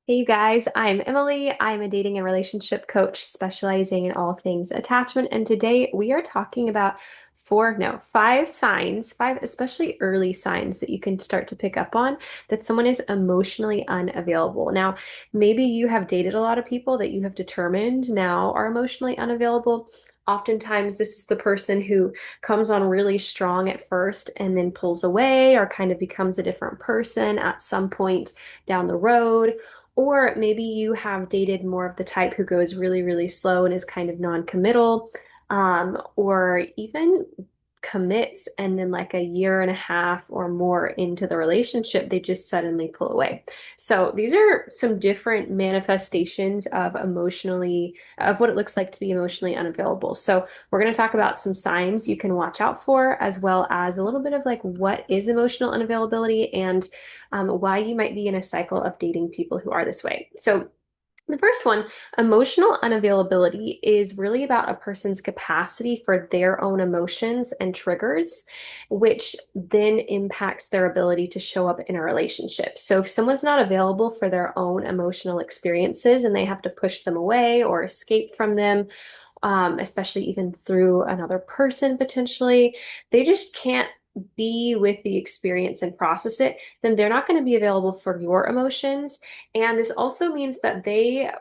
Hey you guys, I'm Emily. I'm a dating and relationship coach specializing in all things attachment. And today we are talking about five signs, five especially early signs that you can start to pick up on that someone is emotionally unavailable. Now, maybe you have dated a lot of people that you have determined now are emotionally unavailable. Oftentimes, this is the person who comes on really strong at first and then pulls away or kind of becomes a different person at some point down the road. Or maybe you have dated more of the type who goes really, really slow and is kind of non-committal, or even commits and then like a year and a half or more into the relationship, they just suddenly pull away. So these are some different manifestations of what it looks like to be emotionally unavailable. So we're going to talk about some signs you can watch out for, as well as a little bit of like what is emotional unavailability and why you might be in a cycle of dating people who are this way. So, the first one, emotional unavailability, is really about a person's capacity for their own emotions and triggers, which then impacts their ability to show up in a relationship. So, if someone's not available for their own emotional experiences and they have to push them away or escape from them, especially even through another person potentially, they just can't be with the experience and process it, then they're not going to be available for your emotions. And this also means that they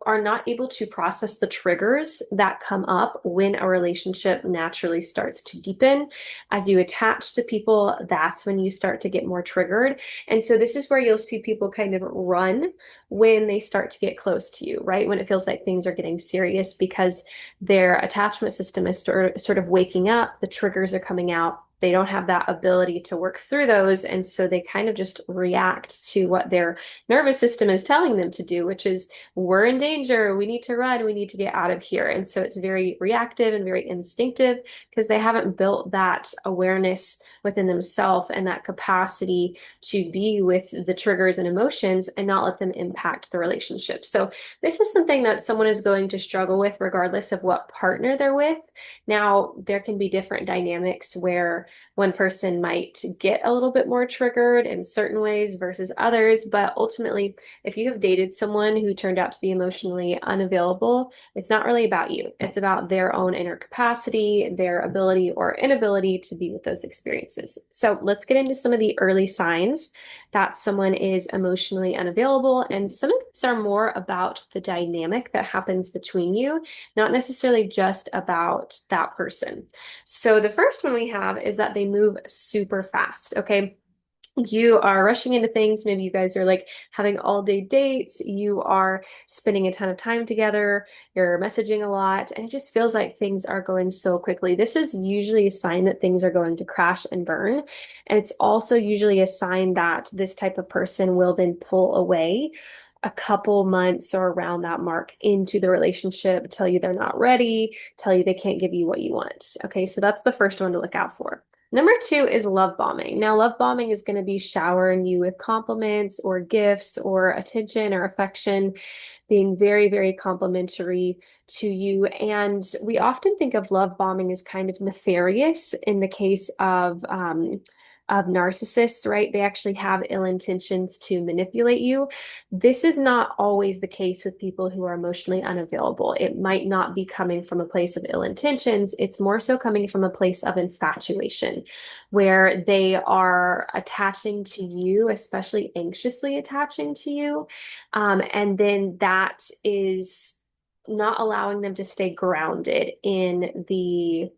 are not able to process the triggers that come up when a relationship naturally starts to deepen. As you attach to people, that's when you start to get more triggered. And so this is where you'll see people kind of run when they start to get close to you, right? When it feels like things are getting serious because their attachment system is sort of waking up, the triggers are coming out. They don't have that ability to work through those. And so they kind of just react to what their nervous system is telling them to do, which is, we're in danger. We need to run. We need to get out of here. And so it's very reactive and very instinctive because they haven't built that awareness within themselves and that capacity to be with the triggers and emotions and not let them impact the relationship. So this is something that someone is going to struggle with regardless of what partner they're with. Now, there can be different dynamics where one person might get a little bit more triggered in certain ways versus others, but ultimately, if you have dated someone who turned out to be emotionally unavailable, it's not really about you. It's about their own inner capacity, their ability or inability to be with those experiences. So let's get into some of the early signs that someone is emotionally unavailable. And some of these are more about the dynamic that happens between you, not necessarily just about that person. So the first one we have is that they move super fast. Okay. You are rushing into things. Maybe you guys are like having all day dates. You are spending a ton of time together. You're messaging a lot, and it just feels like things are going so quickly. This is usually a sign that things are going to crash and burn. And it's also usually a sign that this type of person will then pull away a couple months or around that mark into the relationship, tell you they're not ready, tell you they can't give you what you want. Okay, so that's the first one to look out for. Number two is love bombing. Now, love bombing is going to be showering you with compliments or gifts or attention or affection, being very, very complimentary to you. And we often think of love bombing as kind of nefarious in the case of narcissists, right? They actually have ill intentions to manipulate you. This is not always the case with people who are emotionally unavailable. It might not be coming from a place of ill intentions. It's more so coming from a place of infatuation, where they are attaching to you, especially anxiously attaching to you. And then that is not allowing them to stay grounded in the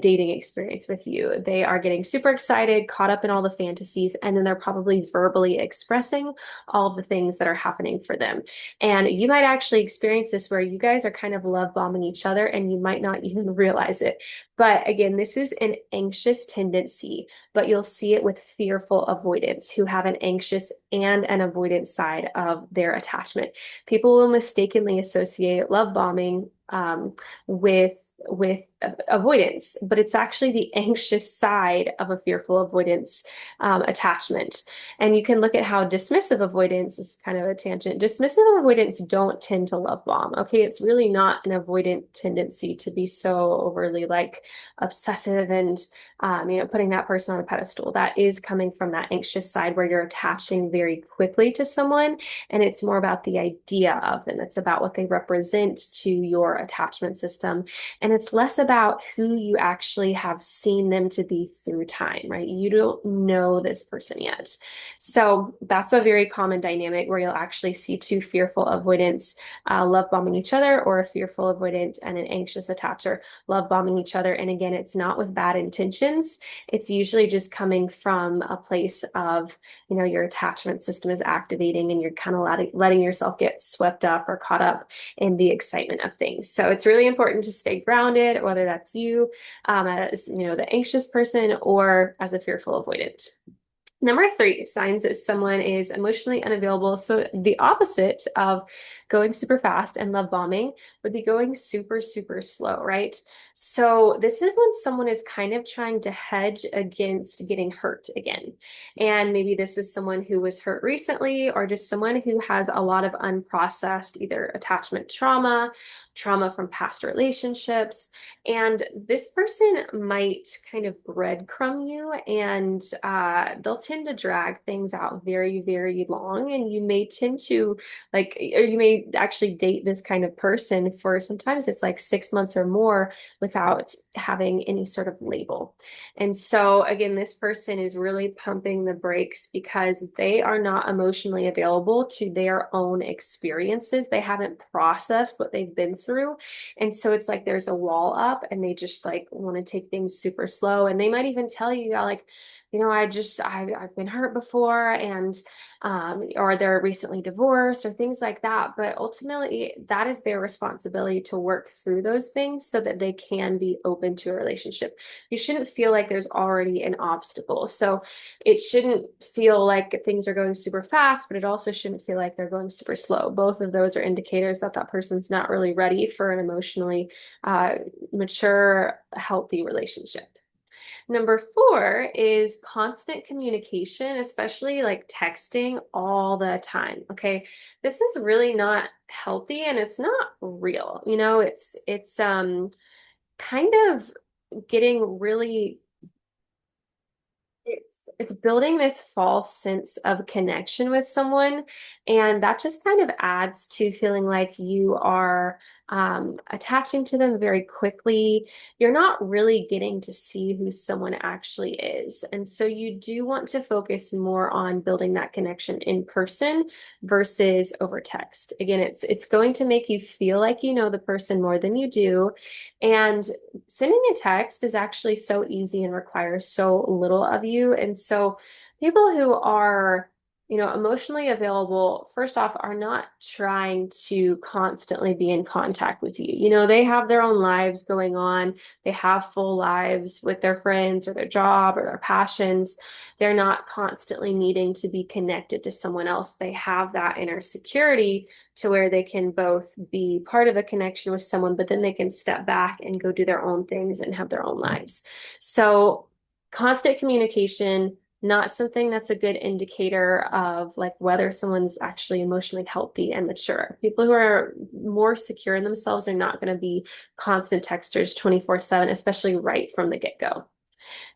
dating experience with you. They are getting super excited, caught up in all the fantasies, and then they're probably verbally expressing all the things that are happening for them. And you might actually experience this where you guys are kind of love bombing each other and you might not even realize it. But again, this is an anxious tendency, but you'll see it with fearful avoidance who have an anxious and an avoidant side of their attachment. People will mistakenly associate love bombing with avoidance, but it's actually the anxious side of a fearful avoidance attachment. And you can look at how dismissive avoidance this is kind of a tangent. Dismissive avoidance don't tend to love bomb. Okay, it's really not an avoidant tendency to be so overly like obsessive and putting that person on a pedestal. That is coming from that anxious side where you're attaching very quickly to someone, and it's more about the idea of them. It's about what they represent to your attachment system, and it's less about who you actually have seen them to be through time, right? You don't know this person yet. So that's a very common dynamic where you'll actually see two fearful avoidants love bombing each other, or a fearful avoidant and an anxious attacher love bombing each other. And again, it's not with bad intentions. It's usually just coming from a place of, your attachment system is activating and you're kind of letting yourself get swept up or caught up in the excitement of things. So it's really important to stay grounded, whether that's you as, the anxious person or as a fearful avoidant. Number three, signs that someone is emotionally unavailable. So the opposite of going super fast and love bombing would be going super, super slow, right? So this is when someone is kind of trying to hedge against getting hurt again. And maybe this is someone who was hurt recently, or just someone who has a lot of unprocessed either attachment trauma, trauma from past relationships. And this person might kind of breadcrumb you, and they'll tend to drag things out very, very long. And you may tend to or you may actually date this kind of person for sometimes it's like 6 months or more without having any sort of label. And so, again, this person is really pumping the brakes because they are not emotionally available to their own experiences. They haven't processed what they've been through. And so it's like there's a wall up and they just like want to take things super slow. And they might even tell you, yeah, like, I've been hurt before, and or they're recently divorced or things like that. But ultimately, that is their responsibility to work through those things so that they can be open to a relationship. You shouldn't feel like there's already an obstacle. So it shouldn't feel like things are going super fast, but it also shouldn't feel like they're going super slow. Both of those are indicators that that person's not really ready for an emotionally mature, healthy relationship. Number four is constant communication, especially like texting all the time. Okay. This is really not healthy and it's not real. It's kind of getting really it's building this false sense of connection with someone, and that just kind of adds to feeling like you are attaching to them very quickly. You're not really getting to see who someone actually is, and so you do want to focus more on building that connection in person versus over text. Again, it's going to make you feel like you know the person more than you do, and sending a text is actually so easy and requires so little of you. And so people who are, emotionally available, first off, are not trying to constantly be in contact with you. They have their own lives going on. They have full lives with their friends or their job or their passions. They're not constantly needing to be connected to someone else. They have that inner security to where they can both be part of a connection with someone, but then they can step back and go do their own things and have their own lives. So constant communication, not something that's a good indicator of like whether someone's actually emotionally healthy and mature. People who are more secure in themselves are not going to be constant texters 24/7, especially right from the get-go.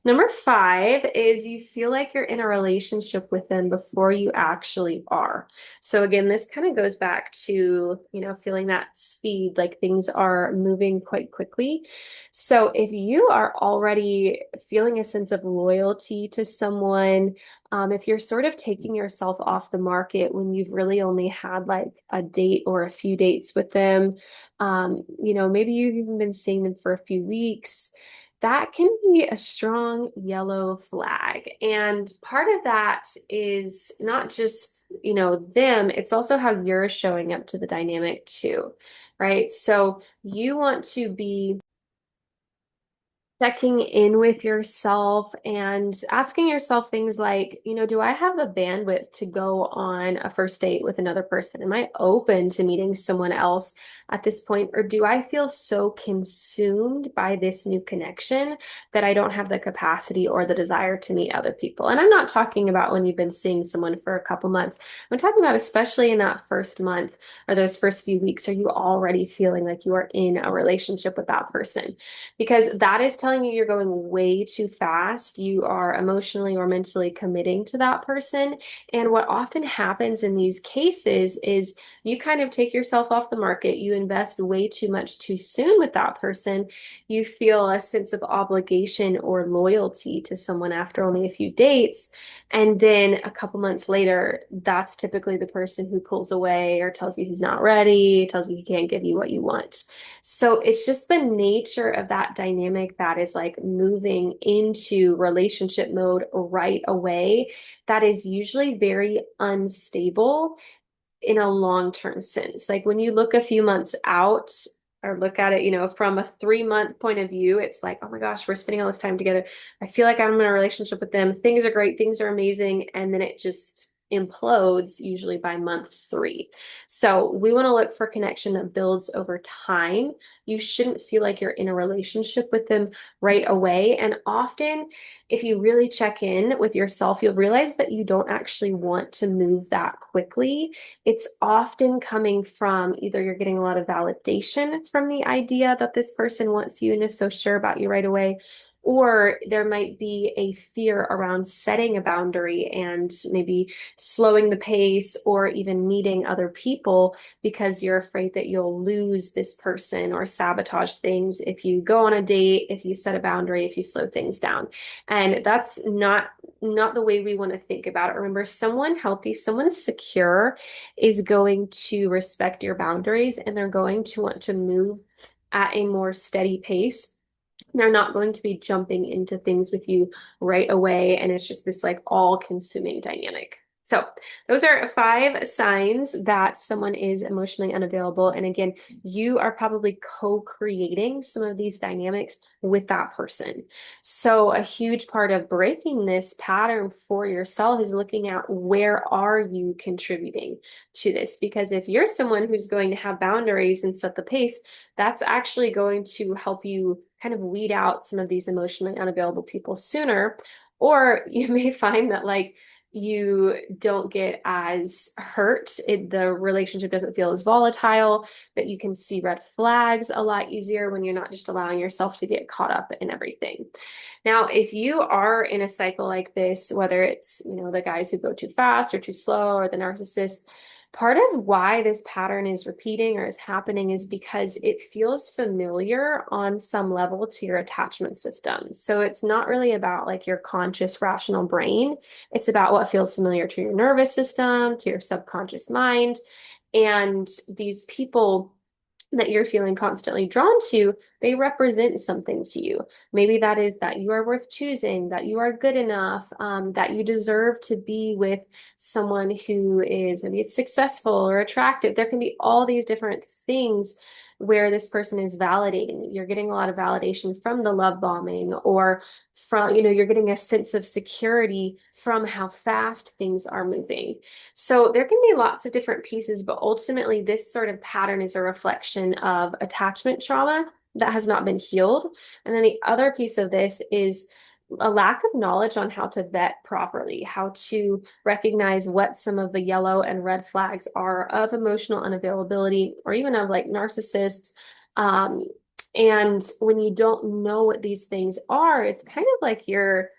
Number five is you feel like you're in a relationship with them before you actually are. So again, this kind of goes back to, feeling that speed, like things are moving quite quickly. So if you are already feeling a sense of loyalty to someone, if you're sort of taking yourself off the market when you've really only had like a date or a few dates with them, maybe you've even been seeing them for a few weeks, that can be a strong yellow flag. And part of that is not just, them, it's also how you're showing up to the dynamic too, right? So you want to be checking in with yourself and asking yourself things like, do I have the bandwidth to go on a first date with another person? Am I open to meeting someone else at this point? Or do I feel so consumed by this new connection that I don't have the capacity or the desire to meet other people? And I'm not talking about when you've been seeing someone for a couple months. I'm talking about especially in that first month or those first few weeks. Are you already feeling like you are in a relationship with that person? Because that is telling you you're going way too fast. You are emotionally or mentally committing to that person. And what often happens in these cases is you kind of take yourself off the market. You invest way too much too soon with that person. You feel a sense of obligation or loyalty to someone after only a few dates. And then a couple months later, that's typically the person who pulls away or tells you he's not ready, tells you he can't give you what you want. So it's just the nature of that dynamic that is like moving into relationship mode right away. That is usually very unstable in a long-term sense. Like when you look a few months out or look at it, from a 3 month point of view, it's like, oh my gosh, we're spending all this time together. I feel like I'm in a relationship with them. Things are great, things are amazing. And then it just implodes usually by month 3. So we want to look for connection that builds over time. You shouldn't feel like you're in a relationship with them right away. And often, if you really check in with yourself, you'll realize that you don't actually want to move that quickly. It's often coming from either you're getting a lot of validation from the idea that this person wants you and is so sure about you right away, or there might be a fear around setting a boundary and maybe slowing the pace or even meeting other people because you're afraid that you'll lose this person or sabotage things if you go on a date, if you set a boundary, if you slow things down. And that's not the way we want to think about it. Remember, someone healthy, someone secure is going to respect your boundaries and they're going to want to move at a more steady pace. They're not going to be jumping into things with you right away. And it's just this like all-consuming dynamic. So those are 5 signs that someone is emotionally unavailable. And again, you are probably co-creating some of these dynamics with that person. So a huge part of breaking this pattern for yourself is looking at where are you contributing to this? Because if you're someone who's going to have boundaries and set the pace, that's actually going to help you kind of weed out some of these emotionally unavailable people sooner. Or you may find that like you don't get as hurt. The relationship doesn't feel as volatile, that you can see red flags a lot easier when you're not just allowing yourself to get caught up in everything. Now, if you are in a cycle like this, whether it's, the guys who go too fast or too slow or the narcissist, part of why this pattern is repeating or is happening is because it feels familiar on some level to your attachment system. So it's not really about like your conscious, rational brain. It's about what feels familiar to your nervous system, to your subconscious mind. And these people that you're feeling constantly drawn to, they represent something to you. Maybe that is that you are worth choosing, that you are good enough, that you deserve to be with someone who is maybe it's successful or attractive. There can be all these different things where this person is validating. You're getting a lot of validation from the love bombing or from, you're getting a sense of security from how fast things are moving. So there can be lots of different pieces, but ultimately this sort of pattern is a reflection of attachment trauma that has not been healed. And then the other piece of this is a lack of knowledge on how to vet properly, how to recognize what some of the yellow and red flags are of emotional unavailability or even of like narcissists. Um, and when you don't know what these things are, it's kind of like you're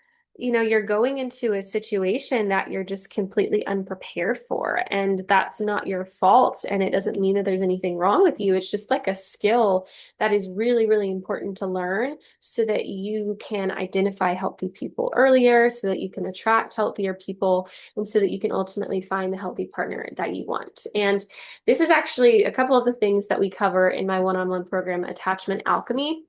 going into a situation that you're just completely unprepared for. And that's not your fault. And it doesn't mean that there's anything wrong with you. It's just like a skill that is really, really important to learn so that you can identify healthy people earlier, so that you can attract healthier people, and so that you can ultimately find the healthy partner that you want. And this is actually a couple of the things that we cover in my one-on-one program, Attachment Alchemy.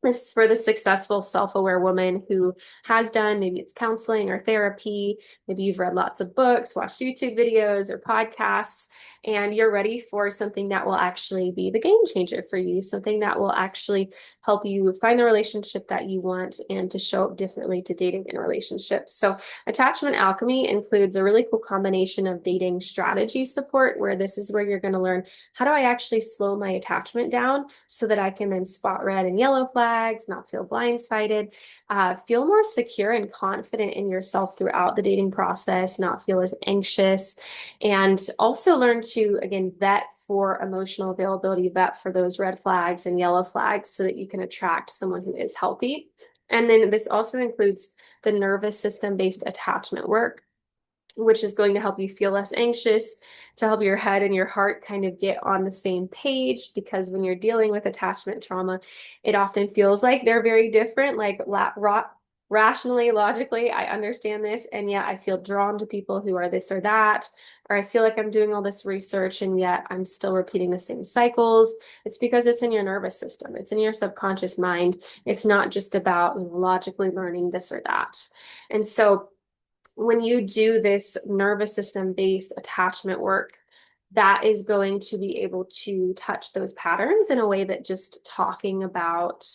This is for the successful, self-aware woman who has done, maybe it's counseling or therapy, maybe you've read lots of books, watched YouTube videos or podcasts, and you're ready for something that will actually be the game changer for you, something that will actually help you find the relationship that you want and to show up differently to dating and relationships. So, attachment alchemy includes a really cool combination of dating strategy support, where this is where you're going to learn how do I actually slow my attachment down so that I can then spot red and yellow flags, not feel blindsided, feel more secure and confident in yourself throughout the dating process, not feel as anxious, and also learn to, again, vet for emotional availability, vet for those red flags and yellow flags so that you can attract someone who is healthy. And then this also includes the nervous system based attachment work, which is going to help you feel less anxious, to help your head and your heart kind of get on the same page. Because when you're dealing with attachment trauma, it often feels like they're very different, like rationally, logically, I understand this, and yet I feel drawn to people who are this or that, or I feel like I'm doing all this research and yet I'm still repeating the same cycles. It's because it's in your nervous system, it's in your subconscious mind. It's not just about logically learning this or that. And so when you do this nervous system based attachment work, that is going to be able to touch those patterns in a way that just talking about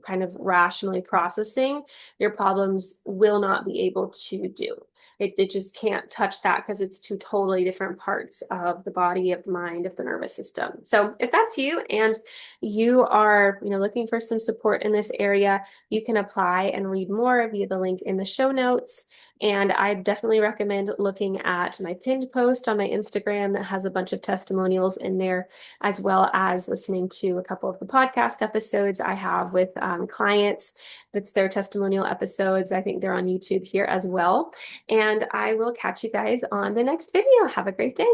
kind of rationally processing your problems will not be able to do. It just can't touch that because it's two totally different parts of the body, of the mind, of the nervous system. So if that's you and you are, looking for some support in this area, you can apply and read more via the link in the show notes. And I definitely recommend looking at my pinned post on my Instagram that has a bunch of testimonials in there, as well as listening to a couple of the podcast episodes I have with clients. That's their testimonial episodes. I think they're on YouTube here as well. And I will catch you guys on the next video. Have a great day.